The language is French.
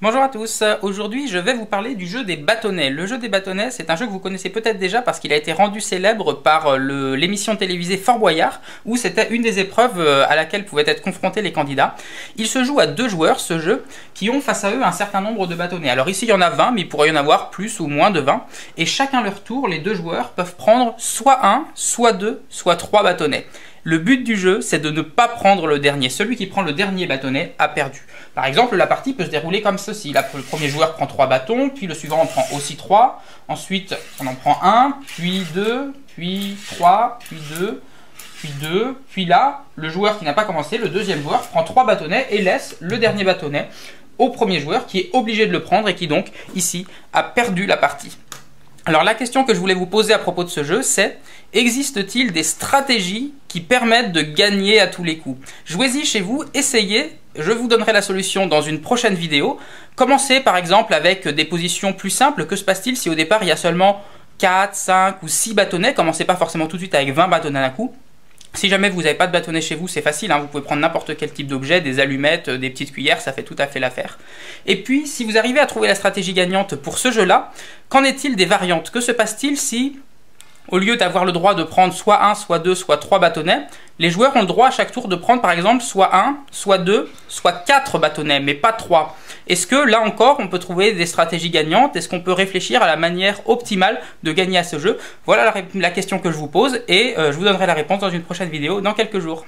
Bonjour à tous, aujourd'hui je vais vous parler du jeu des bâtonnets. Le jeu des bâtonnets, c'est un jeu que vous connaissez peut-être déjà parce qu'il a été rendu célèbre par l'émission télévisée Fort Boyard, où c'était une des épreuves à laquelle pouvaient être confrontés les candidats. Il se joue à 2 joueurs, ce jeu, qui ont face à eux un certain nombre de bâtonnets. Alors ici il y en a 20, mais il pourrait y en avoir plus ou moins de 20. Et chacun leur tour, les 2 joueurs peuvent prendre soit 1, soit 2, soit 3 bâtonnets. Le but du jeu, c'est de ne pas prendre le dernier. Celui qui prend le dernier bâtonnet a perdu. Par exemple, la partie peut se dérouler comme ceci. Là, le premier joueur prend 3 bâtons, puis le suivant en prend aussi 3. Ensuite, on en prend 1, puis 2, puis 3, puis 2, puis 2. Puis là, le joueur qui n'a pas commencé, le deuxième joueur, prend 3 bâtonnets et laisse le dernier bâtonnet au premier joueur qui est obligé de le prendre et qui donc, ici, a perdu la partie. Alors la question que je voulais vous poser à propos de ce jeu, c'est: existe-t-il des stratégies qui permettent de gagner à tous les coups? Jouez-y chez vous, essayez, je vous donnerai la solution dans une prochaine vidéo. Commencez par exemple avec des positions plus simples. Que se passe-t-il si au départ il y a seulement 4, 5 ou 6 bâtonnets? Commencez pas forcément tout de suite avec 20 bâtonnets d'un coup. Si jamais vous n'avez pas de bâtonnet chez vous, c'est facile, hein, vous pouvez prendre n'importe quel type d'objet, des allumettes, des petites cuillères, ça fait tout à fait l'affaire. Et puis, si vous arrivez à trouver la stratégie gagnante pour ce jeu-là, qu'en est-il des variantes? Que se passe-t-il si, au lieu d'avoir le droit de prendre soit 1, soit 2, soit 3 bâtonnets, les joueurs ont le droit à chaque tour de prendre par exemple soit 1, soit 2, soit 4 bâtonnets, mais pas 3? Est-ce que là encore on peut trouver des stratégies gagnantes? Est-ce qu'on peut réfléchir à la manière optimale de gagner à ce jeu? Voilà la question que je vous pose et je vous donnerai la réponse dans une prochaine vidéo dans quelques jours.